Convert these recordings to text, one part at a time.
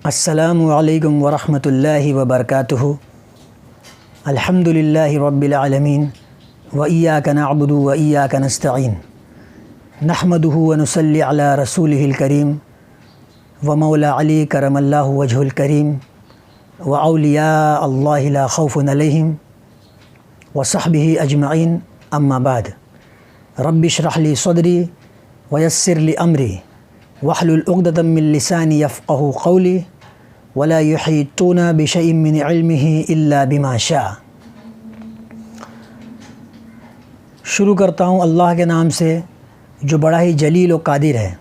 السلام علیکم ورحمۃ اللہ وبرکاتہ۔ الحمدللہ رب العالمین وإیاک نعبد وإیاک نستعین نحمدہ ونصلی علی رسولہ الکریم ومولا علی کرم اللہ وجہ الکریم واولیاء اللہ لا خوف علیہم وصحبہ اجمعین اما بعد۔ رب اشرح لی صدری ویسر لی امری واحلل عقدۃ من لسانی یفقہوا قولی ولا یحیطون بشیء من علمہ الا بما شاء۔ شروع کرتا ہوں اللہ کے نام سے جو بڑا ہی جلیل و قادر ہے۔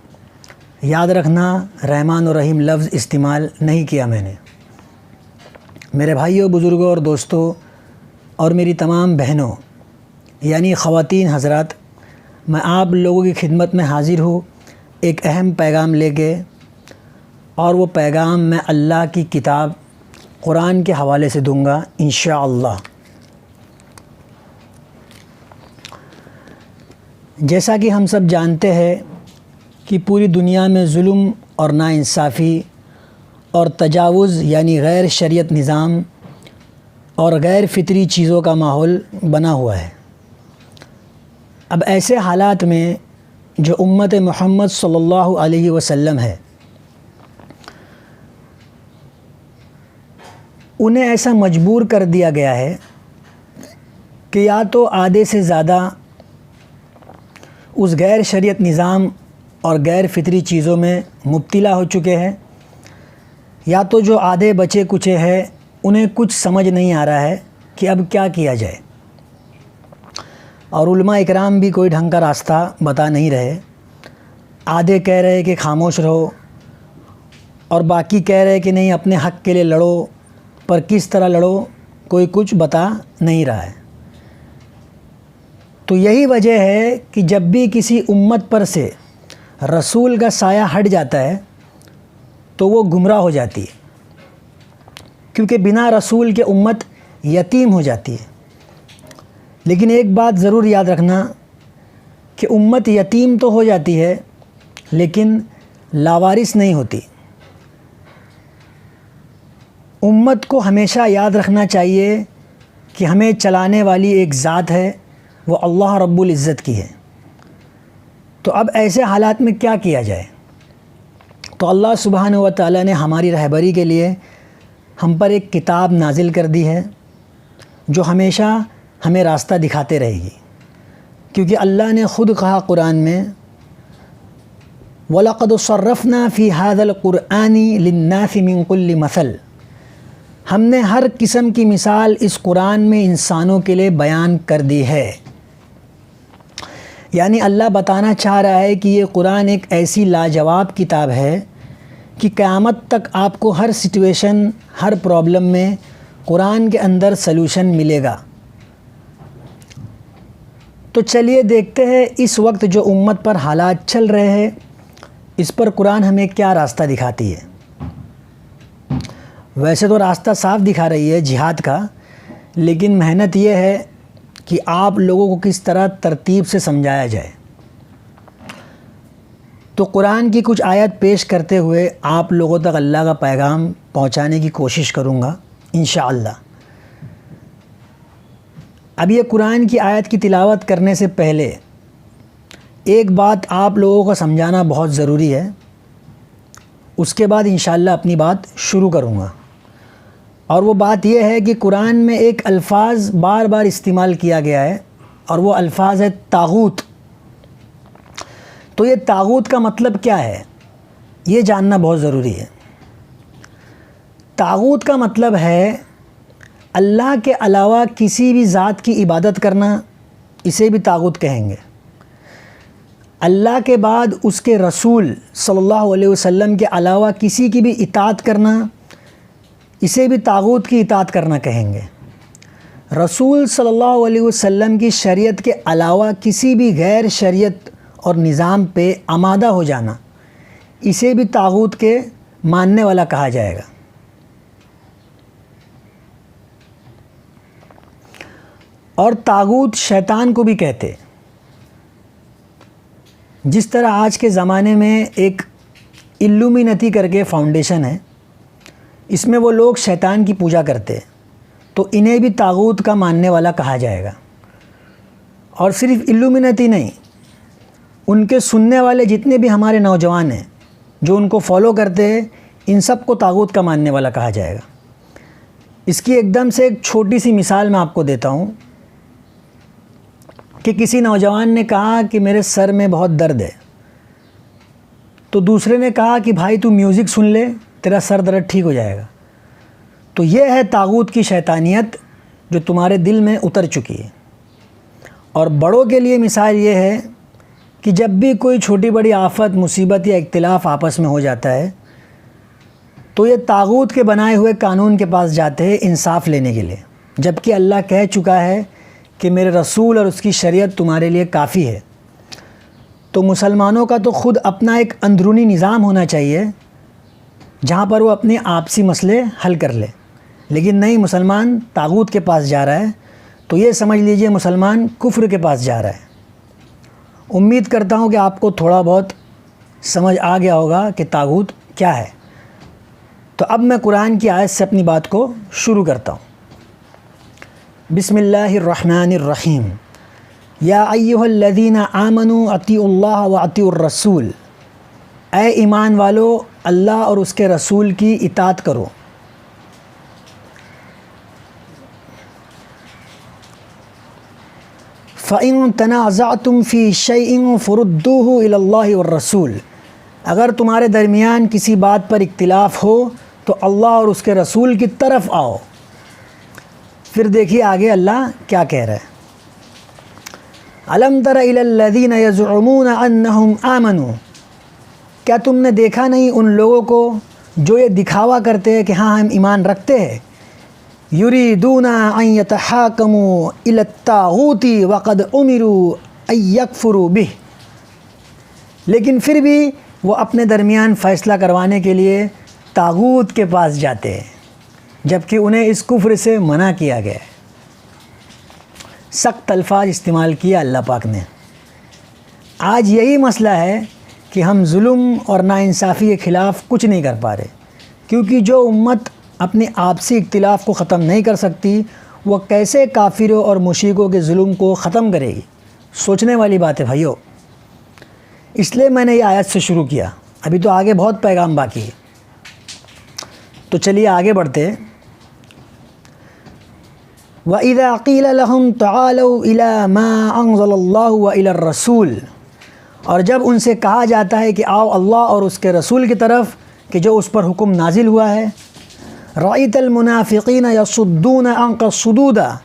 یاد رکھنا رحمان و رحیم لفظ استعمال نہیں کیا میں نے۔ میرے بھائیوں، بزرگوں اور دوستوں اور میری تمام بہنوں یعنی خواتین حضرات، میں آپ لوگوں کی خدمت میں حاضر ہوں ایک اہم پیغام لے کے، اور وہ پیغام میں اللہ کی کتاب قرآن کے حوالے سے دوں گا انشاءاللہ۔ جیسا کہ ہم سب جانتے ہیں کہ پوری دنیا میں ظلم اور ناانصافی اور تجاوز یعنی غیر شریعت نظام اور غیر فطری چیزوں کا ماحول بنا ہوا ہے۔ اب ایسے حالات میں جو امت محمد صلی اللہ علیہ وسلم ہے، انہیں ایسا مجبور کر دیا گیا ہے کہ یا تو آدھے سے زیادہ اس غیر شریعت نظام اور غیر فطری چیزوں میں مبتلا ہو چکے ہیں، یا تو جو آدھے بچے کچے ہیں انہیں کچھ سمجھ نہیں آ رہا ہے کہ اب کیا کیا جائے، اور علماء اکرام بھی کوئی ڈھنگ کا راستہ بتا نہیں رہے۔ آدھے کہہ رہے کہ خاموش رہو، اور باقی کہہ رہے کہ نہیں اپنے حق کے لیے لڑو، پر کس طرح لڑو کوئی کچھ بتا نہیں رہا ہے۔ تو یہی وجہ ہے کہ جب بھی کسی امت پر سے رسول کا سایہ ہٹ جاتا ہے تو وہ گمراہ ہو جاتی ہے، کیونکہ بنا رسول کے امت یتیم ہو جاتی ہے۔ لیکن ایک بات ضرور یاد رکھنا کہ امت یتیم تو ہو جاتی ہے لیکن لاوارث نہیں ہوتی۔ امت کو ہمیشہ یاد رکھنا چاہیے کہ ہمیں چلانے والی ایک ذات ہے، وہ اللہ رب العزت کی ہے۔ تو اب ایسے حالات میں کیا کیا جائے؟ تو اللہ سبحانہ و تعالیٰ نے ہماری رہبری کے لیے ہم پر ایک کتاب نازل کر دی ہے جو ہمیشہ ہمیں راستہ دکھاتے رہے گی، کیونکہ اللہ نے خود کہا قرآن میں وَلَقَدْ صَرَّفْنَا فِي هَذَا الْقُرْآنِ لِلنَّاسِ مِن كُلِّ مَثَلٍ، ہم نے ہر قسم کی مثال اس قرآن میں انسانوں کے لیے بیان کر دی ہے۔ یعنی اللہ بتانا چاہ رہا ہے کہ یہ قرآن ایک ایسی لاجواب کتاب ہے کہ قیامت تک آپ کو ہر سچویشن، ہر پرابلم میں قرآن کے اندر سلوشن ملے گا۔ تو چلیے دیکھتے ہیں اس وقت جو امت پر حالات چل رہے ہیں، اس پر قرآن ہمیں کیا راستہ دکھاتی ہے۔ ویسے تو راستہ صاف دکھا رہی ہے جہاد کا، لیکن محنت یہ ہے کہ آپ لوگوں کو کس طرح ترتیب سے سمجھایا جائے۔ تو قرآن کی کچھ آیت پیش کرتے ہوئے آپ لوگوں تک اللہ کا پیغام پہنچانے کی کوشش کروں گا انشاءاللہ۔ اب یہ قرآن کی آیت کی تلاوت کرنے سے پہلے ایک بات آپ لوگوں کو سمجھانا بہت ضروری ہے، اس کے بعد انشاءاللہ اپنی بات شروع کروں گا۔ اور وہ بات یہ ہے کہ قرآن میں ایک الفاظ بار بار استعمال کیا گیا ہے، اور وہ الفاظ ہے طاغوت۔ تو یہ طاغوت کا مطلب کیا ہے یہ جاننا بہت ضروری ہے۔ طاغوت کا مطلب ہے اللہ کے علاوہ کسی بھی ذات کی عبادت کرنا، اسے بھی طاغوت کہیں گے۔ اللہ کے بعد اس کے رسول صلی اللہ علیہ وسلم کے علاوہ کسی کی بھی اطاعت کرنا، اسے بھی طاغوت کی اطاعت کرنا کہیں گے۔ رسول صلی اللہ علیہ وسلم کی شریعت کے علاوہ کسی بھی غیر شریعت اور نظام پہ آمادہ ہو جانا، اسے بھی طاغوت کے ماننے والا کہا جائے گا۔ اور طاغوت شیطان کو بھی کہتے، جس طرح آج کے زمانے میں ایک الومینتی کر کے فاؤنڈیشن ہے، اس میں وہ لوگ شیطان کی پوجا کرتے تو انہیں بھی طاغوت کا ماننے والا کہا جائے گا۔ اور صرف الومنتی نہیں، ان کے سننے والے جتنے بھی ہمارے نوجوان ہیں جو ان کو فالو کرتے ہیں، ان سب کو طاغوت کا ماننے والا کہا جائے گا۔ اس کی ایک دم سے ایک چھوٹی سی مثال میں آپ کو دیتا ہوں کہ کسی نوجوان نے کہا کہ میرے سر میں بہت درد ہے، تو دوسرے نے کہا کہ بھائی تو میوزک سن لے، تیرا سر درد ٹھیک ہو جائے گا۔ تو یہ ہے طاغوت کی شیطانیت جو تمہارے دل میں اتر چکی ہے۔ اور بڑوں کے لیے مثال یہ ہے کہ جب بھی کوئی چھوٹی بڑی آفت، مصیبت یا اختلاف آپس میں ہو جاتا ہے تو یہ طاغوت کے بنائے ہوئے قانون کے پاس جاتے ہیں انصاف لینے کے لیے، جبکہ اللہ کہہ چکا ہے کہ میرے رسول اور اس کی شریعت تمہارے لیے کافی ہے۔ تو مسلمانوں کا تو خود اپنا ایک اندرونی نظام ہونا چاہیے جہاں پر وہ اپنے آپسی مسئلے حل کر لے، لیکن نہیں، مسلمان طاغوت کے پاس جا رہا ہے، تو یہ سمجھ لیجئے مسلمان کفر کے پاس جا رہا ہے۔ امید کرتا ہوں کہ آپ کو تھوڑا بہت سمجھ آ گیا ہوگا کہ طاغوت کیا ہے۔ تو اب میں قرآن کی آیت سے اپنی بات کو شروع کرتا ہوں۔ بسم اللہ الرحمن الرحیم۔ یا ایھا الذین آمنوا اطیعوا اللہ واطیعوا الرسول، اے ایمان والو اللہ اور اس کے رسول کی اطاعت کرو۔ فَإِن تَنَازَعْتُمْ فِي شَيْءٍ فَرُدُّوهُ إِلَى اللَّهِ وَالرَّسُولِ، اگر تمہارے درمیان کسی بات پر اختلاف ہو تو اللہ اور اس کے رسول کی طرف آؤ۔ پھر دیکھیے آگے اللہ کیا کہہ رہا ہے۔ أَلَمْ تَرَ إِلَى الَّذِينَ يَزْعُمُونَ أَنَّهُمْ آمَنُوا، کیا تم نے دیکھا نہیں ان لوگوں کو جو یہ دکھاوا کرتے ہیں کہ ہاں ہم ایمان رکھتے ہیں؟ یریدون ان یتحاکموا الی الطاغوت وقد امروا ان یکفروا بہ، لیکن پھر بھی وہ اپنے درمیان فیصلہ کروانے کے لیے طاغوت کے پاس جاتے ہیں جبکہ انہیں اس کفر سے منع کیا گیا ہے۔ سخت الفاظ استعمال کیا اللہ پاک نے۔ آج یہی مسئلہ ہے کہ ہم ظلم اور ناانصافی کے خلاف کچھ نہیں کر پا رہے، کیونکہ جو امت اپنے آپسی اختلاف کو ختم نہیں کر سکتی وہ کیسے کافروں اور مشرکوں کے ظلم کو ختم کرے گی؟ سوچنے والی بات ہے بھائیو۔ اس لیے میں نے یہ آیت سے شروع کیا، ابھی تو آگے بہت پیغام باقی ہے، تو چلیے آگے بڑھتے ہیں۔ وَإِذَا قِيلَ لَهُمْ تَعَالَوْا إِلَى مَا أَنزَلَ اللَّهُ وَإِلَى الرَّسُولِ، اور جب ان سے کہا جاتا ہے کہ آؤ اللہ اور اس کے رسول کی طرف کہ جو اس پر حکم نازل ہوا ہے، رَأَيْتَ الْمُنَافِقِينَ يَصُدُّونَ عَنْكَ صُدُودًا،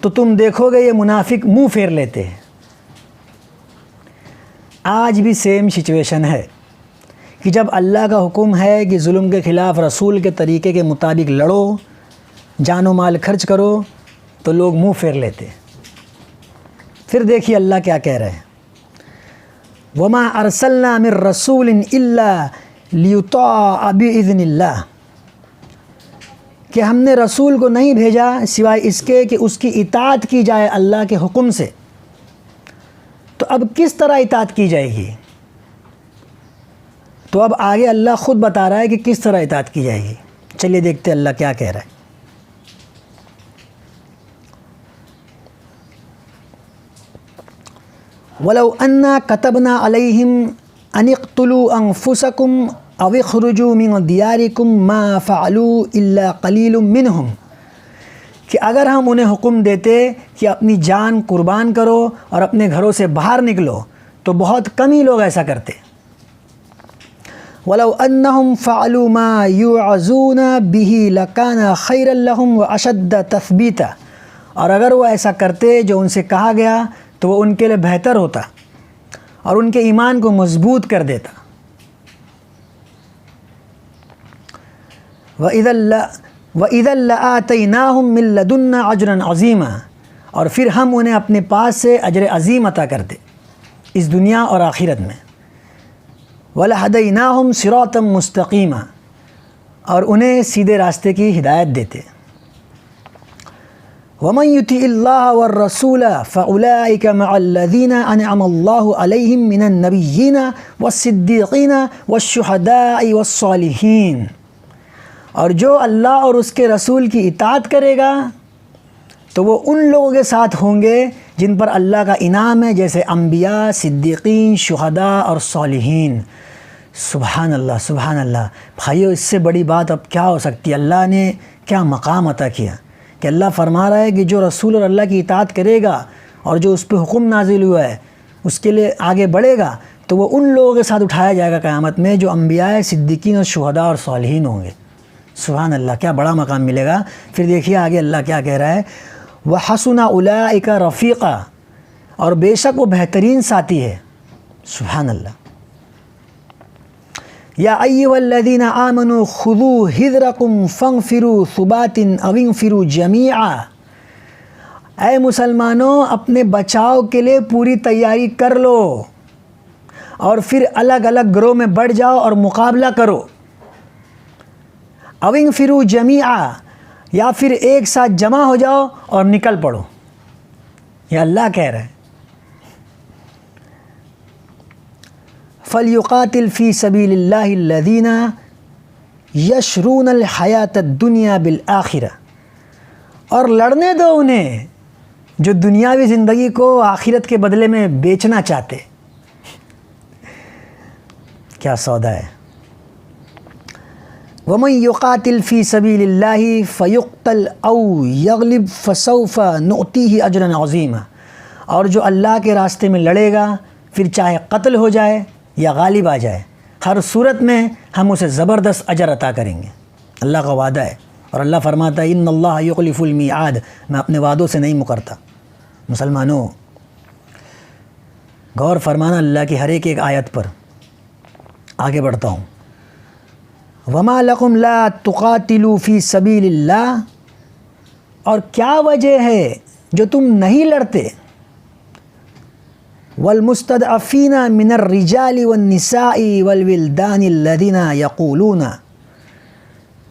تو تم دیکھو گے یہ منافق منہ پھیر لیتے ہیں۔ آج بھی سیم سچویشن ہے کہ جب اللہ کا حکم ہے کہ ظلم کے خلاف رسول کے طریقے کے مطابق لڑو، جان و مال خرچ کرو، تو لوگ منہ پھیر لیتے ہیں۔ پھر دیکھیے اللہ کیا کہہ رہے ہیں۔ وَمَا أَرْسَلْنَا مِن رَّسُولٍ إِلَّا لِيُطَاعَ بِإِذْنِ اللَّهِ، کہ ہم نے رسول کو نہیں بھیجا سوائے اس کے کہ اس کی اطاعت کی جائے اللہ کے حکم سے۔ تو اب کس طرح اطاعت کی جائے گی؟ تو اب آگے اللہ خود بتا رہا ہے کہ کس طرح اطاعت کی جائے گی۔ چلیے دیکھتے اللہ کیا کہہ رہا ہے۔ وَلَوْ أَنَّا كَتَبْنَا عَلَيْهِمْ أَنِ اقْتُلُوا أَنفُسَكُمْ أَوْ اخْرُجُوا مِنْ دِيَارِكُمْ مَا فَعَلُوا إِلَّا قَلِيلٌ مِّنْهُمْ، کہ اگر ہم انہیں حکم دیتے کہ اپنی جان قربان کرو اور اپنے گھروں سے باہر نکلو تو بہت کم ہی لوگ ایسا کرتے۔ وَلَوْ أَنَّهُمْ فَعَلُوا مَا يُوعَظُونَ بِهِ لَكَانَ خَيْرًا لَهُمْ وَأَشَدَّ تَثْبِيتًا، اور اگر وہ ایسا کرتے جو ان سے کہا گیا تو وہ ان کے لیے بہتر ہوتا اور ان کے ایمان کو مضبوط کر دیتا۔ وَإِذًا لَآتَيْنَاهُمْ مِن لَّدُنَّا أَجْرًا عَظِيمًا، اور پھر ہم انہیں اپنے پاس سے اجر عظیم عطا کرتے اس دنیا اور آخرت میں۔ وَلَهَدَيْنَاهُمْ صِرَاطًا مُسْتَقِيمًا، اور انہیں سیدھے راستے کی ہدایت دیتے۔ وَمَن يُطِعِ اللَّهَ وَالرَّسُولَ فَأُولَٰئِكَ مَعَ الَّذِينَ أَنْعَمَ اللَّهُ عَلَيْهِم مِّنَ النَّبِيِّينَ وَالصِّدِّيقِينَ وَالشُّهَدَاءِ وَالصَّالِحِينَ، اور جو اللہ اور اس کے رسول کی اطاعت کرے گا تو وہ ان لوگوں کے ساتھ ہوں گے جن پر اللہ کا انعام ہے، جیسے انبیاء، صدیقین، شہداء اور صالحین۔ سبحان اللہ، سبحان اللہ۔ بھائیو، اس سے بڑی بات اب کیا ہو سکتی ہے؟ اللہ نے کیا مقام عطا کیا کہ اللہ فرما رہا ہے کہ جو رسول اور اللہ کی اطاعت کرے گا اور جو اس پہ حکم نازل ہوا ہے اس کے لیے آگے بڑھے گا تو وہ ان لوگوں کے ساتھ اٹھایا جائے گا قیامت میں جو انبیاء، صدیقین اور شہداء اور صالحین ہوں گے۔ سبحان اللہ، کیا بڑا مقام ملے گا۔ پھر دیکھیے آگے اللہ کیا کہہ رہا ہے، وَحَسُنَ أُولَٰئِكَ رَفِيقًا، اور بے شک وہ بہترین ساتھی ہے۔ سبحان اللہ۔ یا ایھا الذین آمنوا خذوا حذرکم فانفروا ثبات او انفروا جمیعا، اے مسلمانوں اپنے بچاؤ کے لیے پوری تیاری کر لو اور پھر الگ الگ گروہ میں بڑھ جاؤ اور مقابلہ کرو۔ او انفروا جمیعا، یا پھر ایک ساتھ جمع ہو جاؤ اور نکل پڑو۔ یہ اللہ کہہ رہے ہیں، فَلْيُقَاتِلْ فِي سَبِيلِ اللَّهِ الَّذِينَ يَشْرُونَ الْحَيَاةَ الدُّنْيَا بِالْآخِرَةِ، اور لڑنے دو انہیں جو دنیاوی زندگی کو آخرت کے بدلے میں بیچنا چاہتے۔ کیا سودا ہے۔ وَمَنْ يُقَاتِلْ فِي سَبِيلِ اللَّهِ فَيُقْتَلْ أَوْ يَغْلِبْ فَسَوْفَ نُؤْتِيهِ أَجْرًا عَظِيمًا، اور جو اللہ کے راستے میں لڑے گا پھر چاہے قتل ہو جائے یا غالب آ جائے، ہر صورت میں ہم اسے زبردست اجر عطا کریں گے۔ اللہ کا وعدہ ہے، اور اللہ فرماتا ہے ان اللہ یخلف المیعاد، میں اپنے وعدوں سے نہیں مکرتا۔ مسلمانوں، غور فرمانا اللہ کی ہر ایک آیت پر۔ آگے بڑھتا ہوں، وما لکم لا تقاتلوا فی سبیل اللہ، اور کیا وجہ ہے جو تم نہیں لڑتے، والمستضعفین من الرجال والنساء والولدان الذین یقولون،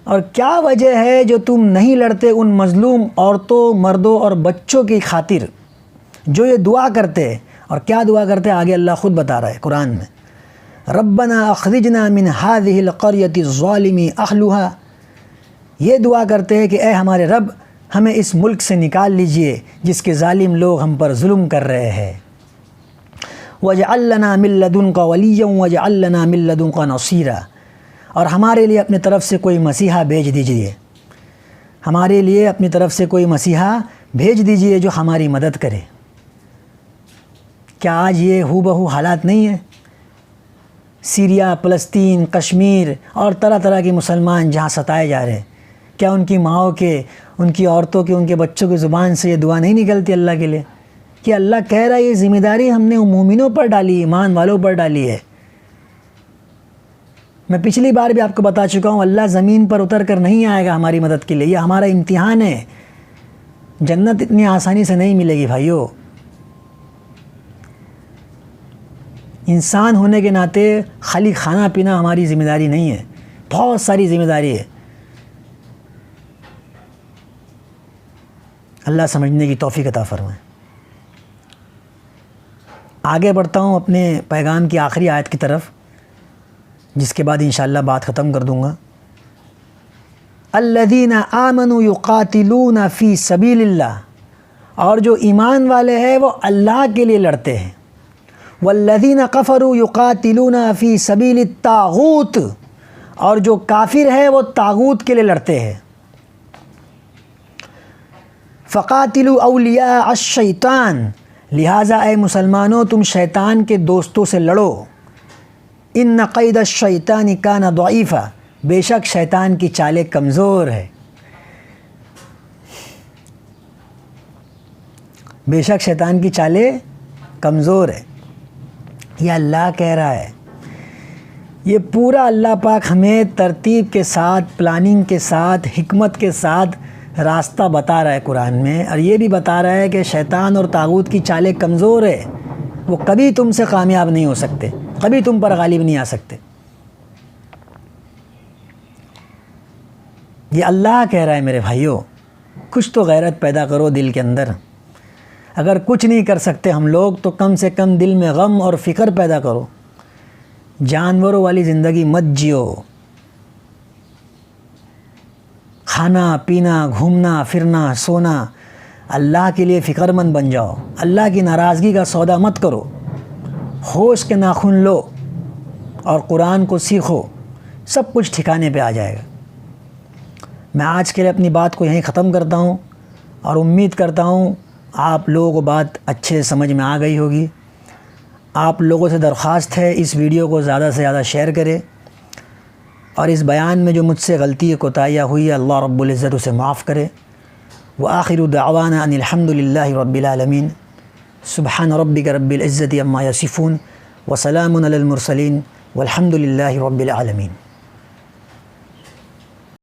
اور کیا وجہ ہے جو تم نہیں لڑتے ان مظلوم عورتوں، مردوں اور بچوں کی خاطر جو یہ دعا کرتے۔ اور کیا دعا کرتے آگے اللہ خود بتا رہا ہے قرآن میں، ربنا اخرجنا من هذه القرية الظالم اهلها، یہ دعا کرتے ہیں کہ اے ہمارے رب ہمیں اس ملک سے نکال لیجئے جس کے ظالم لوگ ہم پر ظلم کر رہے ہیں، وَاجْعَلْ لَنَا مِن لَّدُنْكَ وَلِيًّا وَاجْعَلْ لَنَا مِن لَّدُنْكَ نَصِيرًا، اور ہمارے لیے اپنی طرف سے کوئی مسیحا بھیج دیجئے، ہمارے لیے اپنی طرف سے کوئی مسیحا بھیج دیجئے جو ہماری مدد کرے۔ کیا آج یہ ہو بہو حالات نہیں ہیں؟ سیریا، فلسطین، کشمیر اور طرح طرح کے مسلمان جہاں ستائے جا رہے ہیں، کیا ان کی ماؤں کے، ان کی عورتوں کے، ان کے بچوں کی زبان سے یہ دعا نہیں نکلتی اللہ کے لیے کہ اللہ کہہ رہا ہے یہ ذمہ داری ہم نے مومنوں پر ڈالی، ایمان والوں پر ڈالی ہے۔ میں پچھلی بار بھی آپ کو بتا چکا ہوں، اللہ زمین پر اتر کر نہیں آئے گا ہماری مدد کے لیے، یہ ہمارا امتحان ہے۔ جنت اتنی آسانی سے نہیں ملے گی بھائیو۔ انسان ہونے کے ناطے خالی کھانا پینا ہماری ذمہ داری نہیں ہے، بہت ساری ذمہ داری ہے۔ اللہ سمجھنے کی توفیق عطا فرمائے۔ آگے بڑھتا ہوں اپنے پیغام کی آخری آیت کی طرف، جس کے بعد انشاءاللہ بات ختم کر دوں گا۔ الذین آمنوا یقاتلون فی سبیل اللہ، اور جو ایمان والے ہیں وہ اللہ کے لیے لڑتے ہیں۔ والذین کفروا یقاتلون فی سبیل الطاغوت، اور جو کافر ہے وہ طاغوت کے لیے لڑتے ہیں۔ فقاتلوا اولیاء الشیطان، لہٰذا اے مسلمانوں تم شیطان کے دوستوں سے لڑو۔ ان قید الشیطان کان ضعیفا، بے شک شیطان کی چالیں کمزور ہے، بے شک شیطان کی چالیں کمزور ہے۔ یہ اللہ کہہ رہا ہے، یہ پورا اللہ پاک ہمیں ترتیب کے ساتھ، پلاننگ کے ساتھ، حکمت کے ساتھ راستہ بتا رہا ہے قرآن میں، اور یہ بھی بتا رہا ہے کہ شیطان اور طاغوت کی چالیں کمزور ہے، وہ کبھی تم سے کامیاب نہیں ہو سکتے، کبھی تم پر غالب نہیں آ سکتے۔ یہ اللہ کہہ رہا ہے میرے بھائیوں، کچھ تو غیرت پیدا کرو دل کے اندر۔ اگر کچھ نہیں کر سکتے ہم لوگ تو کم سے کم دل میں غم اور فکر پیدا کرو، جانوروں والی زندگی مت جیو۔ کھانا پینا گھومنا پھرنا سونا، اللہ کے لیے فکر مند بن جاؤ، اللہ کی ناراضگی کا سودا مت کرو، ہوش کے ناخن لو اور قرآن کو سیکھو، سب کچھ ٹھکانے پہ آ جائے گا۔ میں آج کے لیے اپنی بات کو یہیں ختم کرتا ہوں اور امید کرتا ہوں آپ لوگوں کو بات اچھے سمجھ میں آ گئی ہوگی۔ آپ لوگوں سے درخواست ہے اس ویڈیو کو زیادہ سے زیادہ شیئر کریں، اور اس بیان میں جو مجھ سے غلطی کوتاہیاں ہوئی ہے اللہ رب العزت اسے معاف کرے۔ وآخر دعوانا ان الحمد للہ رب العالمین، سبحان ربک رب العزت عما یصفون، وسلام علی المرسلین، والحمد للہ رب العالمین۔